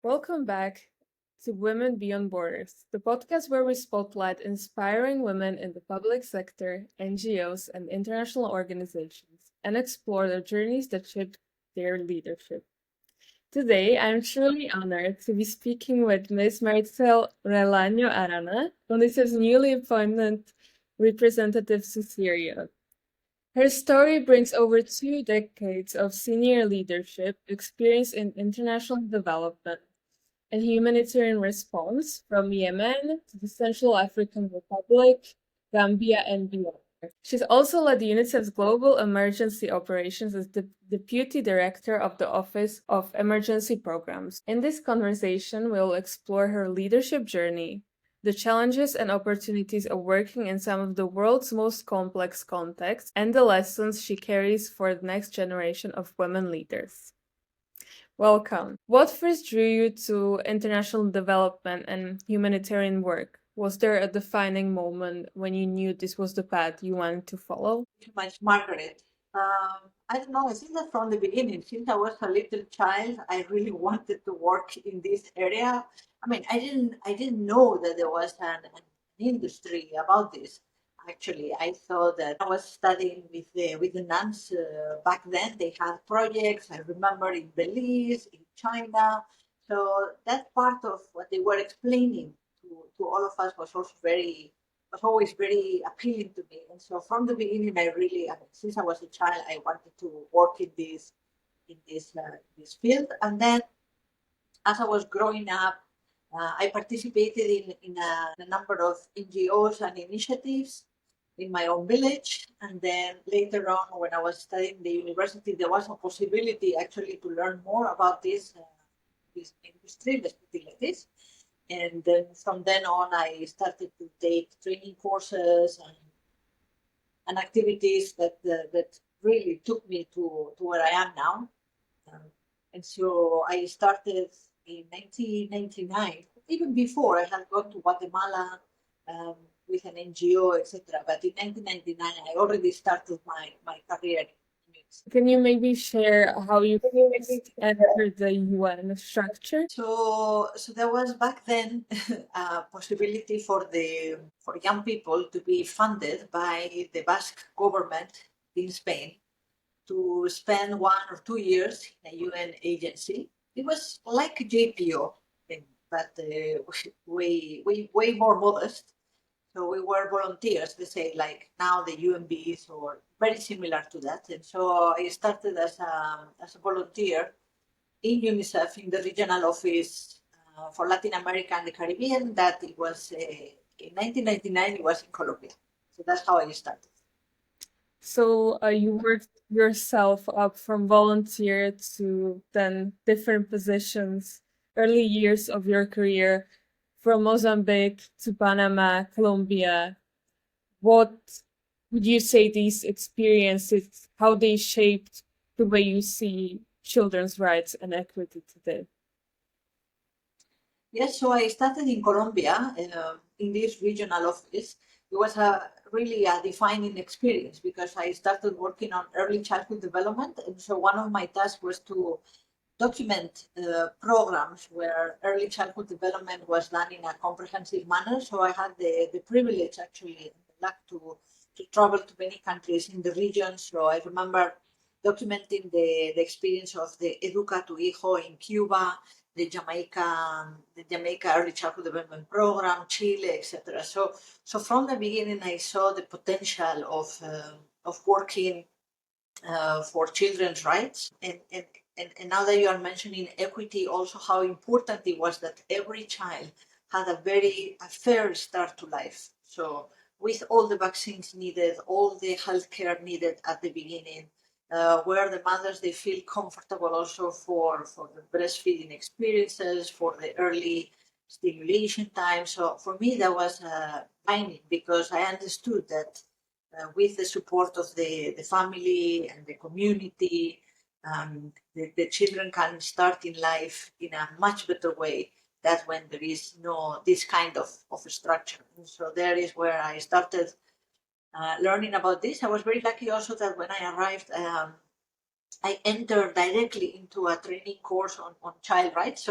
Welcome back to Women Beyond Borders, the podcast where we spotlight inspiring women in the public sector, NGOs, and international organizations, and explore the journeys that shaped their leadership. Today, I'm truly honored to be speaking with Ms. Meritxell Relaño Arana, UNICEF's newly appointed representative to Syria. Her story brings over 2 decades of senior leadership experience in international development and humanitarian response from Yemen to the Central African Republic, Gambia, and beyond. She's also led UNICEF's Global Emergency Operations as the Deputy Director of the Office of Emergency Programs. In this conversation, we'll explore her leadership journey, the challenges and opportunities of working in some of the world's most complex contexts, and the lessons she carries for the next generation of women leaders. Welcome. What first drew you to international development and humanitarian work? Was there a defining moment when you knew this was the path you wanted to follow? Too much, Margaret. I don't know. I think that from the beginning, since I was a little child, I really wanted to work in this area. I mean, I didn't know that there was an industry about this. Actually, I thought that I was studying with the nuns back then. They had projects. I remember in Belize, in China. So that part of what they were explaining to all of us was always very appealing to me. And so from the beginning, I mean, since I was a child, I wanted to work in this field. And then as I was growing up, I participated in a number of NGOs and initiatives in my own village. And then later on, when I was studying the university, there was a possibility actually to learn more about this industry, let's put it like this. And then from then on, I started to take training courses and activities that really took me to where I am now. Um, and so I started in 1999. Even before, I had gone to Guatemala um, with an NGO, etc. But in 1999, I already started my career in community. Can you maybe share how you first entered the UN structure? So there was back then a possibility for young people to be funded by the Basque government in Spain to spend 1 or 2 years in a UN agency. It was like a JPO, but way more modest. So we were volunteers, they say, like now the UMBs or very similar to that. And so I started as a volunteer in UNICEF in the regional office for Latin America and the Caribbean. That it was in 1999. It was in Colombia, so that's how I started. So you worked yourself up from volunteer to then different positions, early years of your career, from Mozambique to Panama, Colombia. What would you say these experiences, how they shaped the way you see children's rights and equity today? Yes, so I started in Colombia in this regional office. It was a really a defining experience because I started working on early childhood development, and so one of my tasks was to document programs where early childhood development was done in a comprehensive manner. So I had the privilege actually and the luck to travel to many countries in the region. So I remember documenting the experience of the Educa tu Hijo in Cuba, the Jamaica Early Childhood Development Program, Chile, etc. So from the beginning, I saw the potential of working for children's rights. And now that you are mentioning equity, also how important it was that every child had a fair start to life. So with all the vaccines needed, all the healthcare needed at the beginning, where the mothers they feel comfortable also for the breastfeeding experiences, for the early stimulation time. So for me, that was finding because I understood that with the support of the family and the community, the children can start in life in a much better way than when there is no this kind of structure. And so there is where I started learning about this. I was very lucky also that when I arrived I entered directly into a training course on child rights.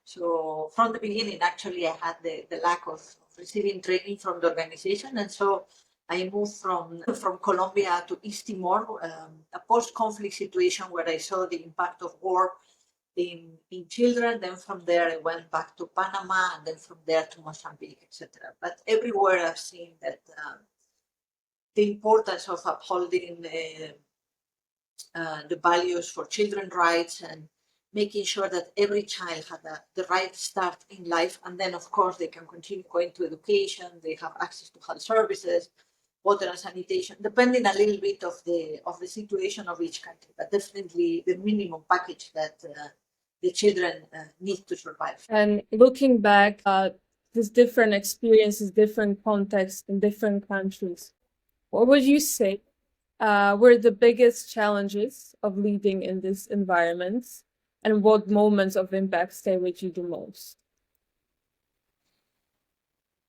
So from the beginning, actually, I had the lack of receiving training from the organization, and so I moved from Colombia to East Timor, a post-conflict situation where I saw the impact of war in children. Then from there, I went back to Panama, and then from there to Mozambique, etc. But everywhere I've seen that the importance of upholding the values for children's rights and making sure that every child had the right start in life. And then, of course, they can continue going to education, they have access to health services, water and sanitation, depending a little bit of the situation of each country, but definitely the minimum package that the children need to survive. And looking back at these different experiences, different contexts in different countries, what would you say were the biggest challenges of leading in these environments, and what moments of impact stay with you the most?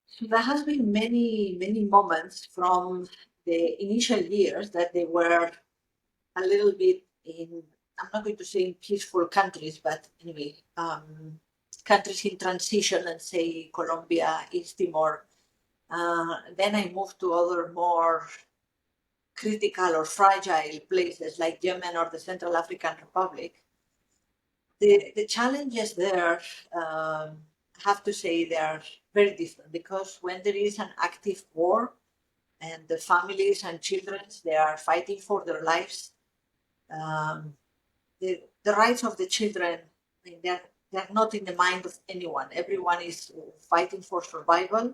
So there has been many moments from the initial years that they were a little bit in, I'm not going to say in peaceful countries, but anyway, countries in transition, let's say Colombia, East Timor. Then I moved to other more critical or fragile places like Yemen or the Central African Republic. The challenges there, I have to say, they are very different because when there is an active war and the families and children, they are fighting for their lives. Um, the rights of the children, I mean, they're not in the mind of anyone. Everyone is fighting for survival.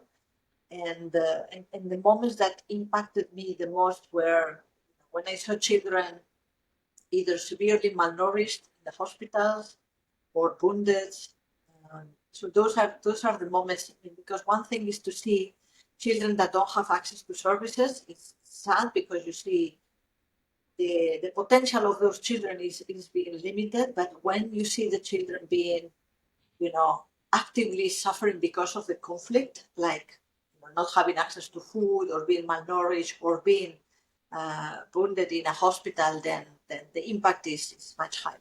And the moments that impacted me the most were when I saw children either severely malnourished in the hospitals or wounded. So those are the moments, because one thing is to see children that don't have access to services. It's sad because you see the potential of those children is being limited, but when you see the children being, actively suffering because of the conflict, like not having access to food or being malnourished or being wounded in a hospital, then the impact is much higher.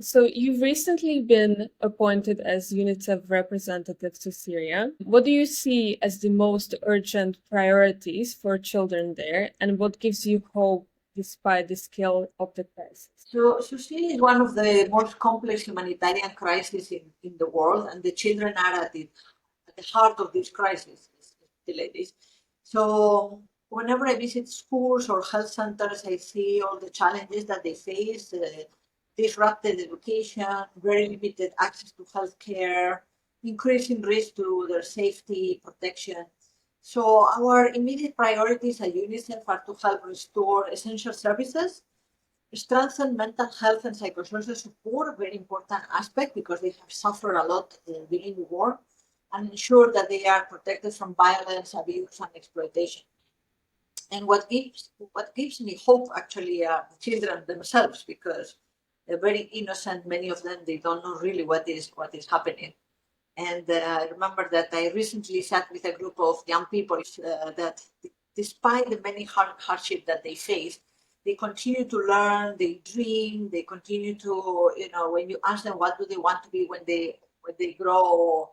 So you've recently been appointed as UNICEF representative to Syria. What do you see as the most urgent priorities for children there, and what gives you hope despite the scale of the crisis? So Syria is one of the most complex humanitarian crises in the world, and the children are at the heart of this crisis, the ladies. So whenever I visit schools or health centers, I see all the challenges that they face, disrupted education, very limited access to healthcare, increasing risk to their safety, protection. So our immediate priorities at UNICEF are to help restore essential services, strengthen mental health and psychosocial support, a very important aspect because they have suffered a lot during the war, and ensure that they are protected from violence, abuse, and exploitation. And what gives me hope actually are the children themselves, because they're very innocent. Many of them, they don't know really what is happening. And I remember that I recently sat with a group of young people that, despite the many hardship that they face, they continue to learn, they dream, they continue to, when you ask them what do they want to be when they grow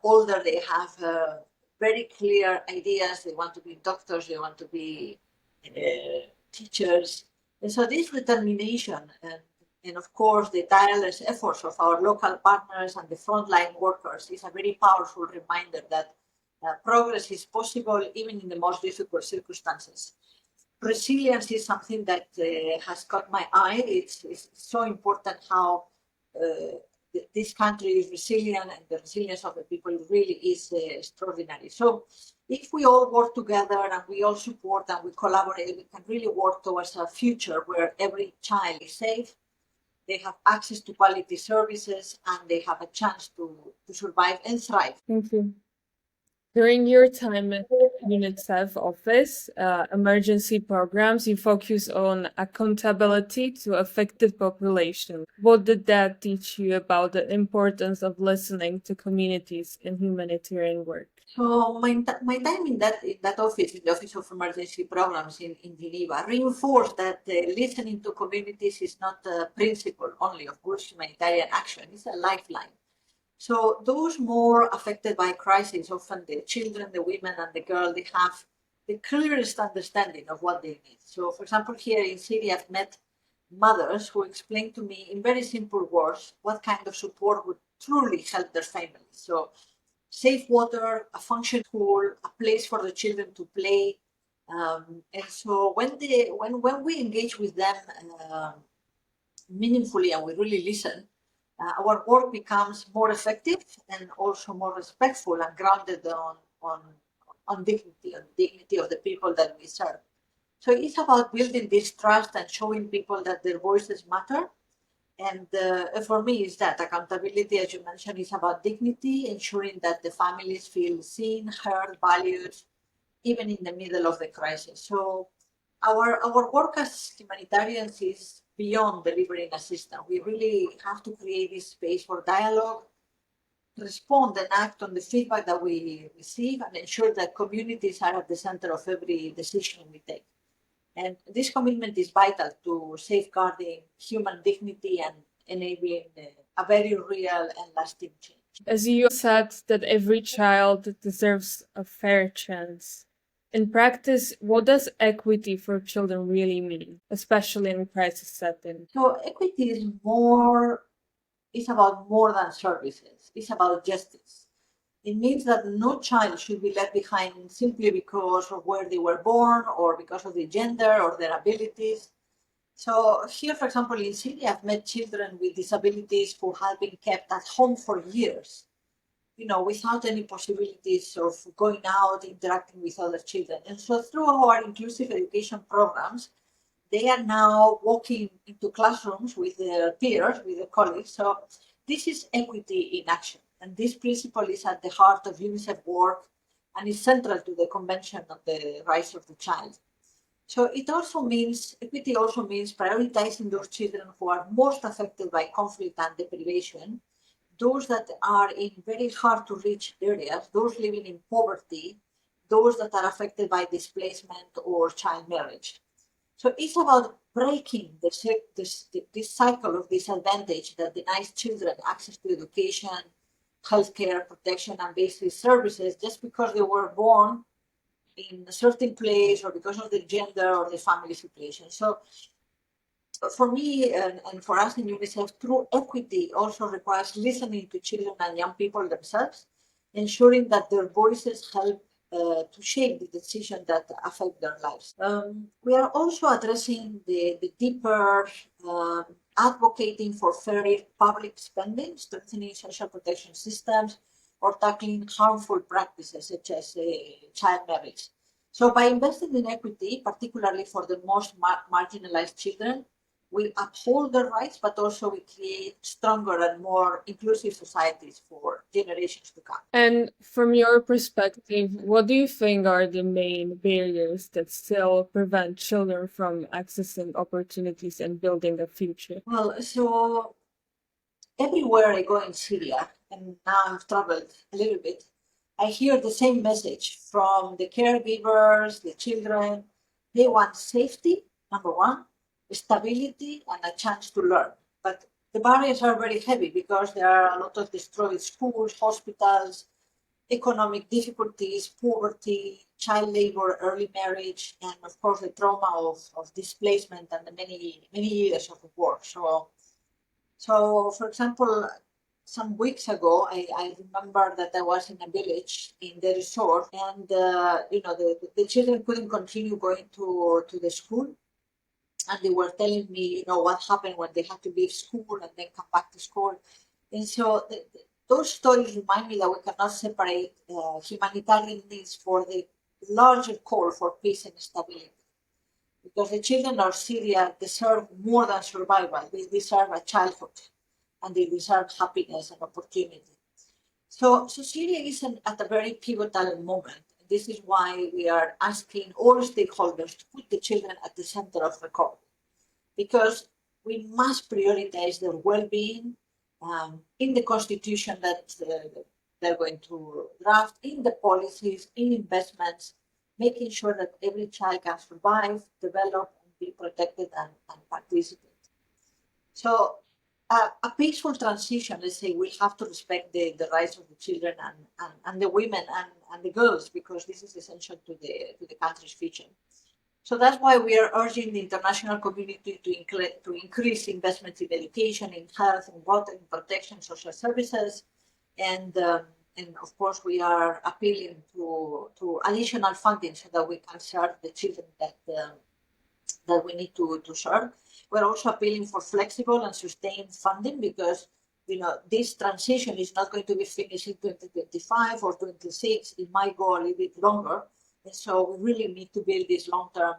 older, they have very clear ideas. They want to be doctors, they want to be teachers. And so this determination and of course the tireless efforts of our local partners and the frontline workers is a very powerful reminder that progress is possible even in the most difficult circumstances. Resilience is something that has caught my eye. It's so important how this country is resilient, and the resilience of the people really is extraordinary. So if we all work together and we all support and we collaborate, we can really work towards a future where every child is safe, they have access to quality services, and they have a chance to survive and thrive. Thank you. During your time at UNICEF office, emergency programs, you focus on accountability to affected population. What did that teach you about the importance of listening to communities in humanitarian work? So my time in that office, in the Office of Emergency Programs in Geneva, reinforced that listening to communities is not a principle only of good humanitarian action; it's a lifeline. So those more affected by crisis, often the children, the women, and the girls, they have the clearest understanding of what they need. So, for example, here in Syria, I've met mothers who explained to me in very simple words what kind of support would truly help their families. So safe water, a functioning school, a place for the children to play. And so when we engage with them meaningfully and we really listen, our work becomes more effective and also more respectful and grounded on dignity of the people that we serve. So it's about building this trust and showing people that their voices matter. And for me, is that accountability, as you mentioned, is about dignity, ensuring that the families feel seen, heard, valued, even in the middle of the crisis. So our work as humanitarians is beyond delivering assistance. We really have to create this space for dialogue, respond and act on the feedback that we receive, and ensure that communities are at the center of every decision we take. And this commitment is vital to safeguarding human dignity and enabling a very real and lasting change. As you said, that every child deserves a fair chance. In practice, what does equity for children really mean, especially in crisis settings? So equity is about more than services. It's about justice. It means that no child should be left behind simply because of where they were born or because of their gender or their abilities. So here, for example, in Syria, I've met children with disabilities who have been kept at home for years, without any possibilities of going out, interacting with other children. And so through our inclusive education programs, they are now walking into classrooms with their peers, with their colleagues. So this is equity in action. And this principle is at the heart of UNICEF work and is central to the Convention on the Rights of the Child. So equity also means prioritizing those children who are most affected by conflict and deprivation, those that are in very hard to reach areas, those living in poverty, those that are affected by displacement or child marriage. So it's about breaking this cycle of disadvantage that denies children access to education, healthcare, protection, and basic services just because they were born in a certain place or because of the gender or the family situation. So for me and for us in UNICEF, true equity also requires listening to children and young people themselves, ensuring that their voices help to shape the decisions that affect their lives. We are also addressing the deeper advocating for fair public spending, strengthening social protection systems, or tackling harmful practices such as child marriage. So by investing in equity, particularly for the most marginalized children, we uphold their rights, but also we create stronger and more inclusive societies for generations to come. And from your perspective, what do you think are the main barriers that still prevent children from accessing opportunities and building a future? Well, so everywhere I go in Syria, and now I've traveled a little bit, I hear the same message from the caregivers, the children. They want safety, number one, stability, and a chance to learn. But the barriers are very heavy because there are a lot of destroyed schools, hospitals, economic difficulties, poverty, child labor, early marriage, and of course the trauma of displacement and the many years of work. So, for example, some weeks ago, I remember that I was in a village in the resort, and the children couldn't continue going to the school, and they were telling me, what happened when they had to leave school and then come back to school. And so those stories remind me that we cannot separate humanitarian needs for the larger call for peace and stability. Because the children of Syria deserve more than survival. They deserve a childhood and they deserve happiness and opportunity. So Syria is at a very pivotal moment. This is why we are asking all stakeholders to put the children at the center of recovery, because we must prioritize their well-being in the constitution that they're going to draft in the policies, in investments, making sure that every child can survive, develop, and be protected and participate. So a peaceful transition, let's say, will have to respect the rights of the children and the women and the girls, because this is essential to the country's future. So that's why we are urging the international community to increase investments in education, in health, in water, in protection, social services, and of course we are appealing to additional funding so that we can serve the children that we need to serve. We're also appealing for flexible and sustained funding, because this transition is not going to be finished in 2025 or 26. It might go a little bit longer, and so we really need to build this long-term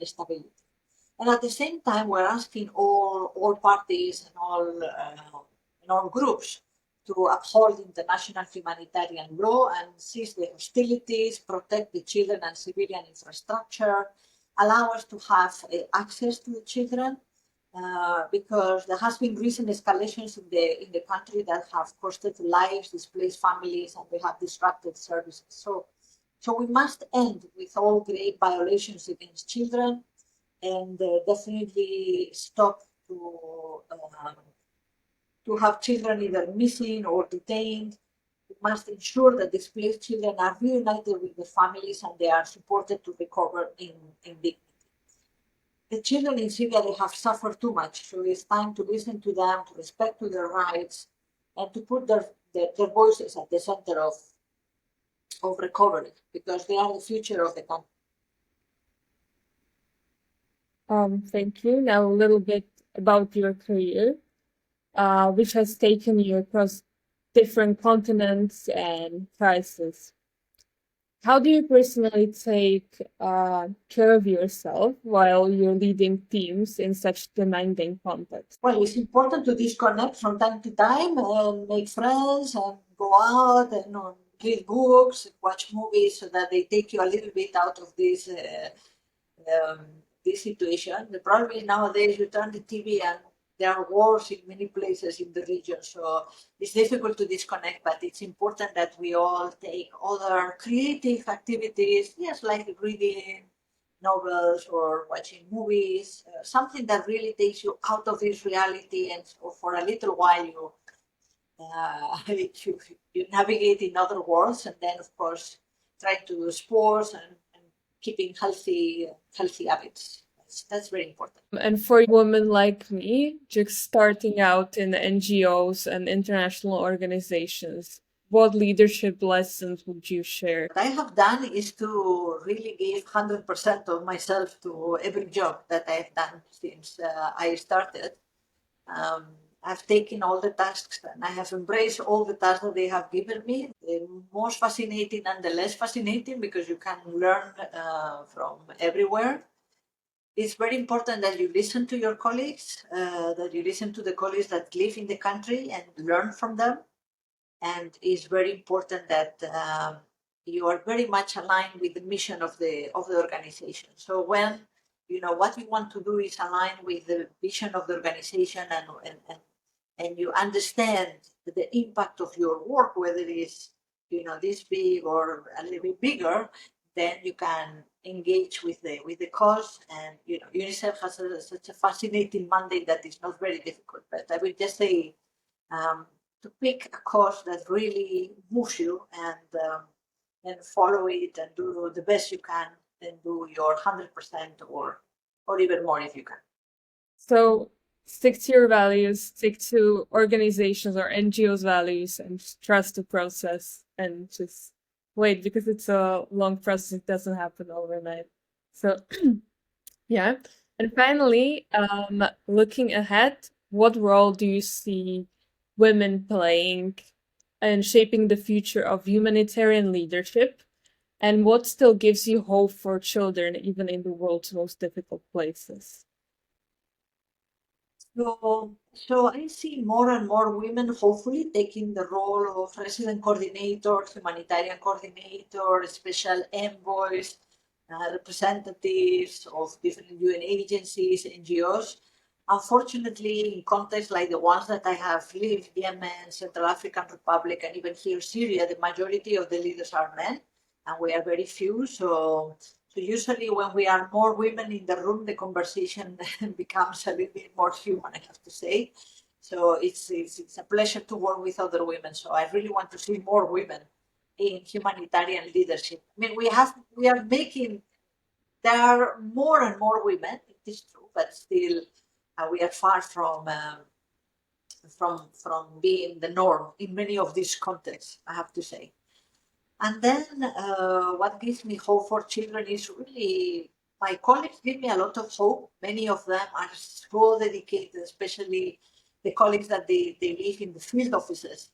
stability. And at the same time, we're asking all parties and all groups to uphold international humanitarian law and cease the hostilities, protect the children and civilian infrastructure, allow us to have access to the children, because there has been recent escalations in the country that have costed lives, displaced families, and we have disrupted services. So we must end with all grave violations against children, and definitely stop to have children either missing or detained. We must ensure that displaced children are reunited with their families and they are supported to recover in dignity. The children in Syria, they have suffered too much, so it's time to listen to them, to respect to their rights, and to put their voices at the center of recovery, because they are the future of the country. Thank you. Now a little bit about your career, which has taken you across different continents and crises. How do you personally take care of yourself while you're leading teams in such demanding contexts? Well, it's important to disconnect from time to time and make friends and go out and read books, watch movies, so that they take you a little bit out of this situation. The problem is nowadays you turn the TV and there are wars in many places in the region, so it's difficult to disconnect, but it's important that we all take other creative activities, yes, like reading novels or watching movies, something that really takes you out of this reality, and so for a little while you navigate in other worlds, and then of course try to do sports and keeping healthy habits. That's very important. And for a woman like me, just starting out in NGOs and international organizations, what leadership lessons would you share? What I have done is to really give 100% of myself to every job that I've done since I started. I've taken all the tasks and I have embraced all the tasks that they have given me, the most fascinating and the less fascinating, because you can learn from everywhere. It's very important that you listen to your colleagues, that you listen to the colleagues that live in the country and learn from them. And it's very important that you are very much aligned with the mission of the organization. So when what you want to do is aligned with the vision of the organization, and you understand the impact of your work, whether it is this big or a little bit bigger, then you can engage with the cause. And UNICEF has such a fascinating mandate that is not very difficult. But I will just say, to pick a cause that really moves you, and follow it and do the best you can, and do your 100% or even more if you can. So stick to your values, stick to organizations or NGOs' values, and just trust the process, and just wait, because it's a long process. It doesn't happen overnight. So yeah. And finally, looking ahead, what role do you see women playing in shaping the future of humanitarian leadership? And what still gives you hope for children, even in the world's most difficult places? So I see more and more women hopefully taking the role of resident coordinator, humanitarian coordinator, special envoys, representatives of different UN agencies, NGOs. Unfortunately, in contexts like the ones that I have lived, Yemen, Central African Republic, and even here, Syria, the majority of the leaders are men, and we are very few. So usually when we are more women in the room, the conversation becomes a little bit more human, I have to say. So it's a pleasure to work with other women. So I really want to see more women in humanitarian leadership. I mean, we are making, there are more and more women, it is true, but still we are far from being the norm in many of these contexts, I have to say. And then what gives me hope for children is really my colleagues give me a lot of hope. Many of them are so dedicated, especially the colleagues that they live in the field offices.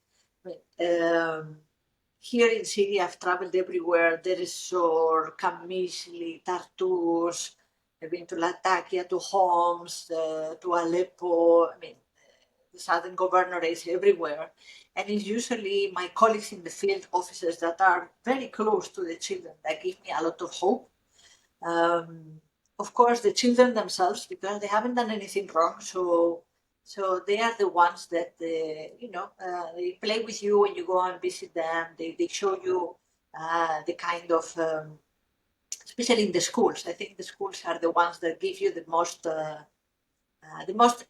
Here in Syria, I've traveled everywhere. There is Sor, Kamishli, Tartus. I've been to Latakia, to Homs, to Aleppo. I mean, the southern governorates everywhere. And it's usually my colleagues in the field offices that are very close to the children that give me a lot of hope. Of course, the children themselves, because they haven't done anything wrong, so they are the ones that they play with you when you go and visit them. They show you the kind of, especially in the schools. I think the schools are the ones that give you the most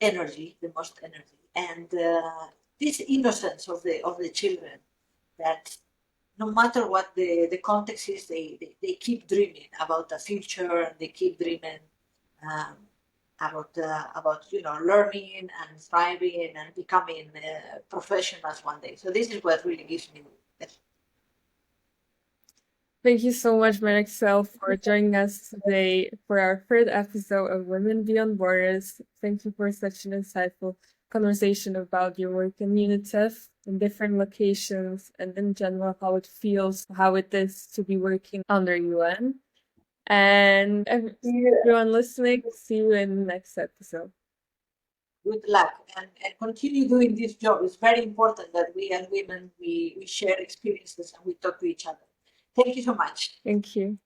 energy, and this innocence of the children, that no matter what the context is, they keep dreaming about the future, and they keep dreaming um, about learning and thriving and becoming professionals one day. So this is what really gives me. Thank you so much, Meritxell, for joining us today for our third episode of Women Beyond Borders. Thank you for such an insightful conversation about your work in UNICEF in different locations and in general how it feels, how it is to be working under UN. And everyone listening, see you in the next episode. Good luck, and continue doing this job. It's very important that we as women we share experiences and we talk to each other. Thank you so much. Thank you.